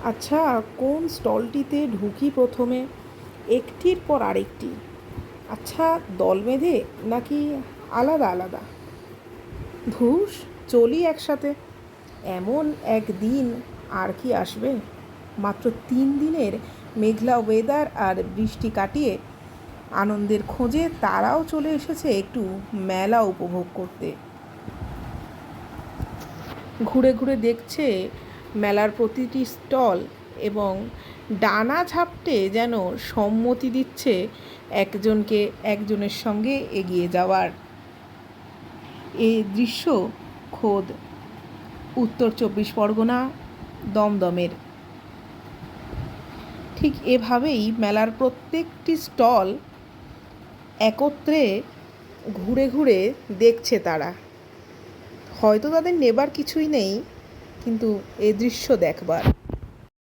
আচ্ছা, কোন স্টলটিতে ঢুকি প্রথমে? একটির পর আরেকটি। আচ্ছা, দল বেঁধে নাকি আলাদা আলাদা? ধুস, চলি একসাথে। এমন একদিন আর কি আসবে? মাত্র 3 দিনের মেঘলা ওয়েদার আর বৃষ্টি কাটিয়ে আনন্দের খোঁজে তারাও চলে এসেছে একটু মেলা উপভোগ করতে। ঘুরে ঘুরে দেখছে মেলার প্রতিটি স্টল এবং ডানা ঝাপটে যেন সম্মতি দিচ্ছে একজনকে একজনের সঙ্গে এগিয়ে যাওয়ার। এই দৃশ্য খোদ উত্তর 24 পরগনা দমদমের। ঠিক এভাবেই মেলার প্রত্যেকটি স্টল একত্রে ঘুরে ঘুরে দেখছে তারা। হয়তো তাদের নেবার কিছুই নেই, কিন্তু এ দৃশ্য দেখবার।